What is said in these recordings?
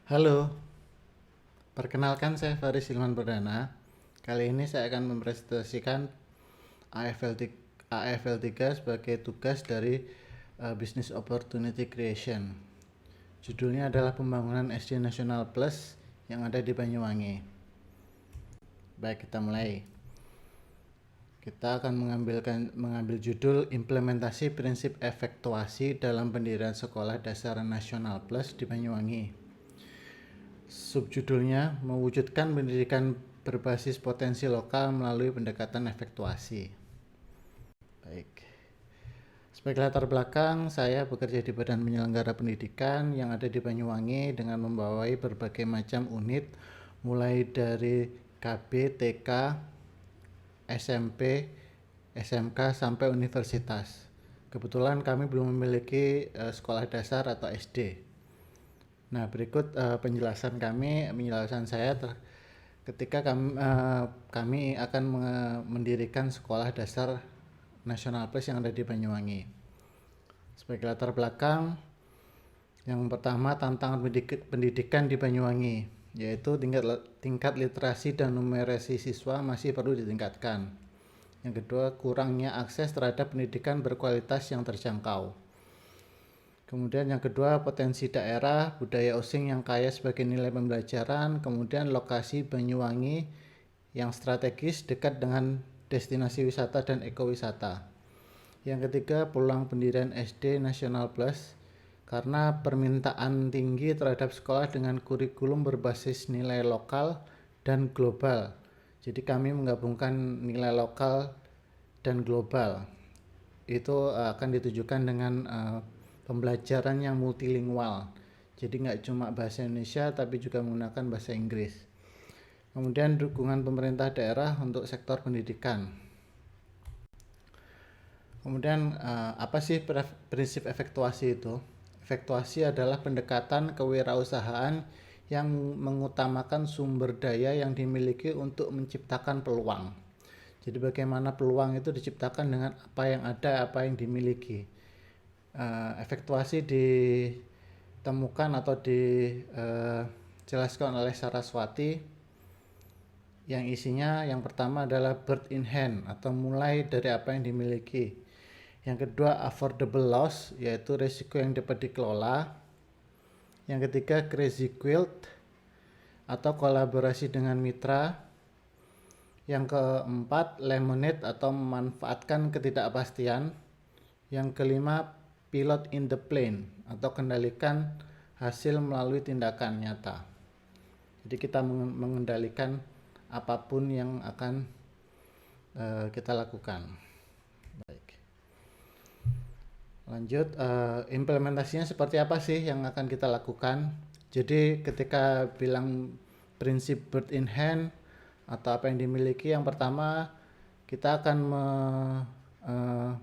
Halo, perkenalkan saya Faris Silman Perdana. Kali ini saya akan mempresentasikan AFL3 sebagai tugas dari Business Opportunity Creation. Judulnya adalah Pembangunan SD Nasional Plus yang ada di Banyuwangi. Baik, kita mulai. Kita akan mengambil judul Implementasi Prinsip Efektuasi dalam Pendirian Sekolah Dasar Nasional Plus di Banyuwangi. Subjudulnya mewujudkan pendidikan berbasis potensi lokal melalui pendekatan efektuasi. Baik. Sebagai latar belakang, saya bekerja di Badan Penyelenggara Pendidikan yang ada di Banyuwangi dengan membawai berbagai macam unit mulai dari KB, TK, SMP, SMK sampai universitas. Kebetulan kami belum memiliki sekolah dasar atau SD. Nah, berikut penjelasan saya ketika kami akan mendirikan sekolah dasar Nasional Plus yang ada di Banyuwangi. Sebagai latar belakang, yang pertama tantangan pendidikan di Banyuwangi, yaitu tingkat literasi dan numerasi siswa masih perlu ditingkatkan. Yang kedua, kurangnya akses terhadap pendidikan berkualitas yang terjangkau. Kemudian yang kedua, potensi daerah, budaya osing yang kaya sebagai nilai pembelajaran. Kemudian lokasi Banyuwangi yang strategis dekat dengan destinasi wisata dan ekowisata. Yang ketiga, peluang pendirian SD Nasional Plus karena permintaan tinggi terhadap sekolah dengan kurikulum berbasis nilai lokal dan global. Jadi kami menggabungkan nilai lokal dan global. Itu akan ditujukan dengan pembelajaran yang multilingual, jadi nggak cuma bahasa Indonesia tapi juga menggunakan bahasa Inggris. Kemudian dukungan pemerintah daerah untuk sektor pendidikan. Kemudian apa sih prinsip efektuasi itu? Efektuasi adalah pendekatan kewirausahaan yang mengutamakan sumber daya yang dimiliki untuk menciptakan peluang. Jadi bagaimana peluang itu diciptakan dengan apa yang ada, apa yang dimiliki. Efektuasi ditemukan atau dijelaskan oleh Saraswati yang isinya yang pertama adalah bird in hand atau mulai dari apa yang dimiliki. Yang kedua affordable loss, yaitu risiko yang dapat dikelola. Yang ketiga crazy quilt atau kolaborasi dengan mitra. Yang keempat lemonade atau memanfaatkan ketidakpastian. Yang kelima pilot in the plane atau kendalikan hasil melalui tindakan nyata. Jadi kita mengendalikan apapun yang akan kita lakukan. Baik. Lanjut, implementasinya seperti apa sih yang akan kita lakukan? Jadi ketika bilang prinsip bird in hand atau apa yang dimiliki, yang pertama kita akan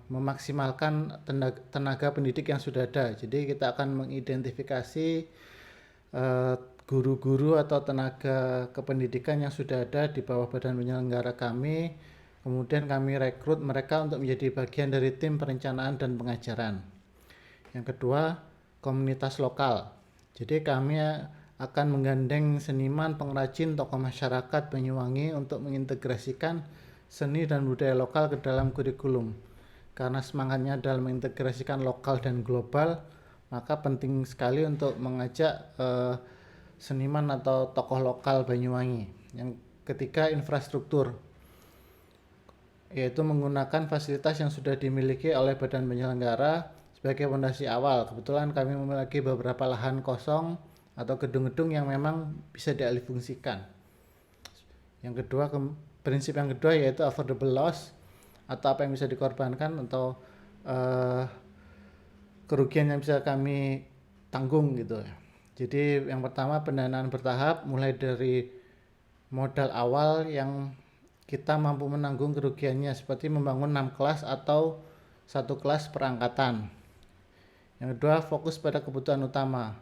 memaksimalkan tenaga pendidik yang sudah ada. Jadi kita akan mengidentifikasi guru-guru atau tenaga kependidikan yang sudah ada di bawah badan penyelenggara kami. Kemudian kami rekrut mereka untuk menjadi bagian dari tim perencanaan dan pengajaran. Yang kedua, komunitas lokal. Jadi kami akan menggandeng seniman, pengrajin, tokoh masyarakat Banyuwangi untuk mengintegrasikan seni dan budaya lokal ke dalam kurikulum. Karena semangatnya adalah mengintegrasikan lokal dan global, maka penting sekali untuk mengajak seniman atau tokoh lokal Banyuwangi. Yang ketiga, infrastruktur, yaitu menggunakan fasilitas yang sudah dimiliki oleh badan penyelenggara sebagai fondasi awal. Kebetulan kami memiliki beberapa lahan kosong atau gedung-gedung yang memang bisa dialihfungsikan. Yang kedua, prinsip yang kedua yaitu affordable loss atau apa yang bisa dikorbankan atau kerugian yang bisa kami tanggung gitu. Jadi yang pertama pendanaan bertahap mulai dari modal awal yang kita mampu menanggung kerugiannya seperti membangun 6 kelas atau 1 kelas per angkatan. Yang kedua, fokus pada kebutuhan utama.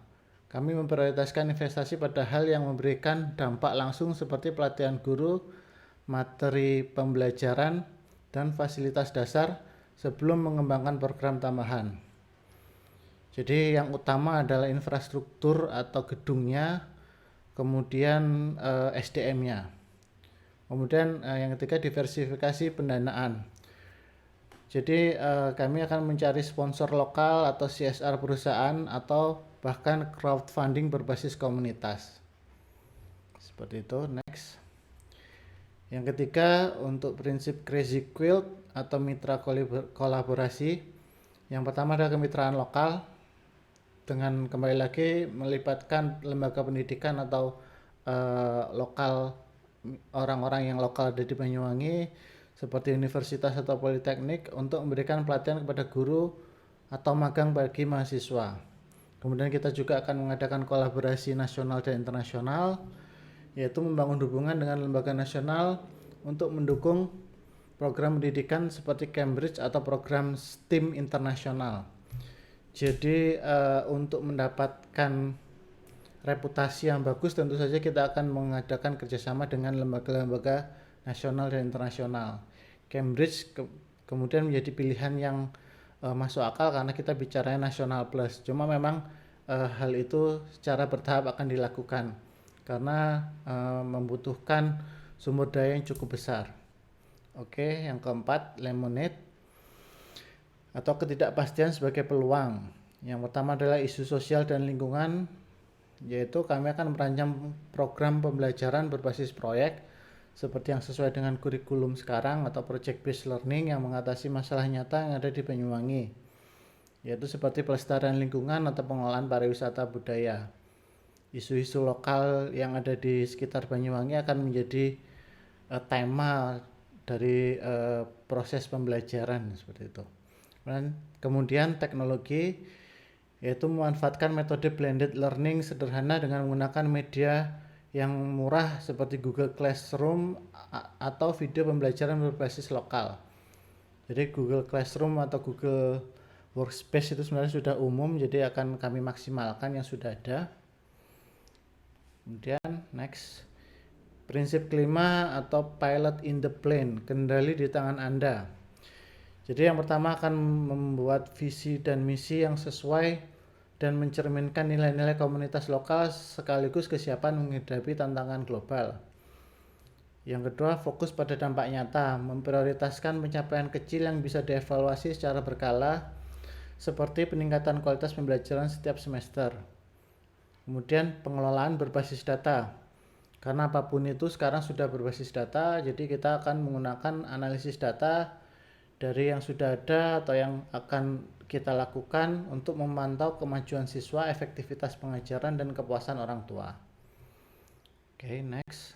Kami memprioritaskan investasi pada hal yang memberikan dampak langsung seperti pelatihan guru, materi pembelajaran, dan fasilitas dasar sebelum mengembangkan program tambahan. Jadi yang utama adalah infrastruktur atau gedungnya, kemudian SDM-nya. Kemudian yang ketiga diversifikasi pendanaan. Jadi kami akan mencari sponsor lokal atau CSR perusahaan atau bahkan crowdfunding berbasis komunitas. Seperti itu. Next. Yang ketiga untuk prinsip Crazy Quilt atau mitra kolaborasi. Yang pertama adalah kemitraan lokal dengan kembali lagi melibatkan lembaga pendidikan atau lokal, orang-orang yang lokal ada di Banyuwangi seperti universitas atau politeknik untuk memberikan pelatihan kepada guru atau magang bagi mahasiswa. Kemudian kita juga akan mengadakan kolaborasi nasional dan internasional, yaitu membangun hubungan dengan lembaga nasional untuk mendukung program pendidikan seperti Cambridge atau program STEAM internasional. Jadi untuk mendapatkan reputasi yang bagus tentu saja kita akan mengadakan kerjasama dengan lembaga-lembaga nasional dan internasional. Cambridge kemudian menjadi pilihan yang masuk akal karena kita bicaranya nasional plus. Cuma memang hal itu secara bertahap akan dilakukan karena membutuhkan sumber daya yang cukup besar. Oke, yang keempat, lemonade atau ketidakpastian sebagai peluang. Yang pertama adalah isu sosial dan lingkungan, yaitu kami akan merancang program pembelajaran berbasis proyek seperti yang sesuai dengan kurikulum sekarang atau project based learning yang mengatasi masalah nyata yang ada di Banyuwangi, yaitu seperti pelestarian lingkungan atau pengelolaan pariwisata budaya. Isu-isu lokal yang ada di sekitar Banyuwangi akan menjadi tema dari proses pembelajaran seperti itu. Dan kemudian teknologi, yaitu memanfaatkan metode blended learning sederhana dengan menggunakan media yang murah seperti Google Classroom atau video pembelajaran berbasis lokal. Jadi Google Classroom atau Google Workspace itu sebenarnya sudah umum, jadi akan kami maksimalkan yang sudah ada. Kemudian next, prinsip kelima atau pilot in the plane, kendali di tangan Anda. Jadi yang pertama akan membuat visi dan misi yang sesuai dan mencerminkan nilai-nilai komunitas lokal sekaligus kesiapan menghadapi tantangan global. Yang kedua, fokus pada dampak nyata, memprioritaskan pencapaian kecil yang bisa dievaluasi secara berkala seperti peningkatan kualitas pembelajaran setiap semester. Kemudian pengelolaan berbasis data, karena apapun itu sekarang sudah berbasis data, jadi kita akan menggunakan analisis data dari yang sudah ada atau yang akan kita lakukan untuk memantau kemajuan siswa, efektivitas pengajaran, dan kepuasan orang tua. Oke, next.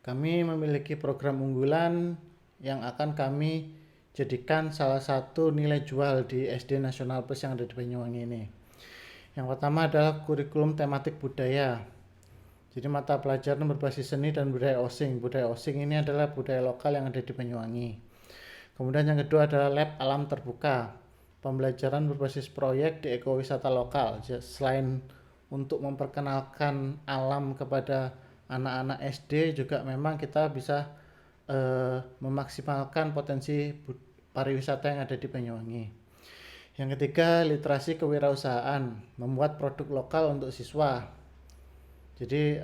Kami memiliki program unggulan yang akan kami jadikan salah satu nilai jual di SD Nasional Plus yang ada di Banyuwangi ini. Yang pertama adalah kurikulum tematik budaya. Jadi mata pelajaran berbasis seni dan budaya osing. Budaya osing ini adalah budaya lokal yang ada di Banyuwangi. Kemudian yang kedua adalah lab alam terbuka. Pembelajaran berbasis proyek di ekowisata lokal. Selain untuk memperkenalkan alam kepada anak-anak SD, juga memang kita bisa memaksimalkan potensi pariwisata yang ada di Banyuwangi. Yang ketiga, literasi kewirausahaan, membuat produk lokal untuk siswa. Jadi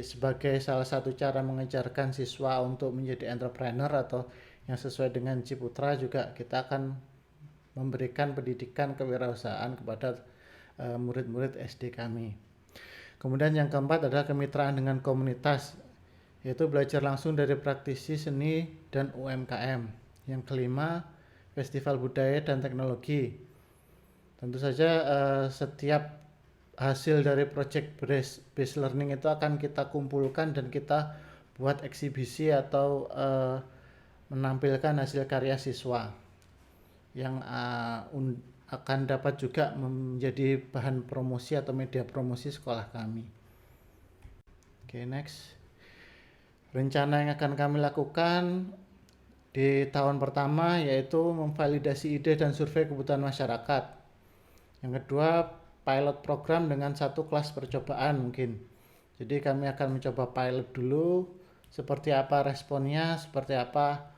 sebagai salah satu cara mengejarkan siswa untuk menjadi entrepreneur atau yang sesuai dengan Ciputra, juga kita akan memberikan pendidikan kewirausahaan kepada murid-murid SD kami. Kemudian yang keempat adalah kemitraan dengan komunitas, yaitu belajar langsung dari praktisi seni dan UMKM. Yang kelima, festival budaya dan teknologi. Tentu saja setiap hasil dari project based learning itu akan kita kumpulkan dan kita buat eksibisi atau menampilkan hasil karya siswa yang akan dapat juga menjadi bahan promosi atau media promosi sekolah kami. Oke, next. Rencana yang akan kami lakukan di tahun pertama yaitu memvalidasi ide dan survei kebutuhan masyarakat. Yang kedua, pilot program dengan satu kelas percobaan mungkin. Jadi kami akan mencoba pilot dulu, seperti apa responnya, seperti apa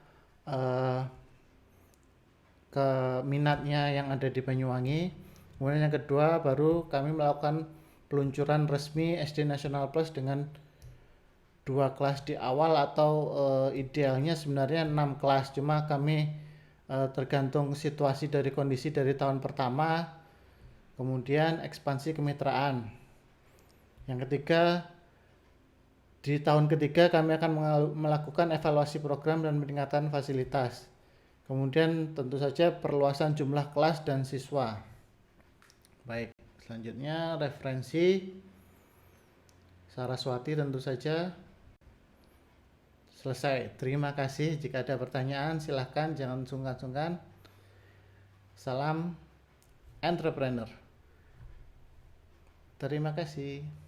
minatnya yang ada di Banyuwangi. Kemudian yang kedua baru kami melakukan peluncuran resmi SD Nasional Plus dengan 2 kelas di awal, atau idealnya sebenarnya 6 kelas, cuma kami tergantung situasi dari kondisi dari tahun pertama, kemudian ekspansi kemitraan. Yang ketiga, di tahun ketiga kami akan melakukan evaluasi program dan peningkatan fasilitas. Kemudian tentu saja perluasan jumlah kelas dan siswa. Baik, selanjutnya referensi Saraswati tentu saja selesai. Terima kasih. Jika ada pertanyaan silahkan, jangan sungkan-sungkan. Salam entrepreneur. Terima kasih.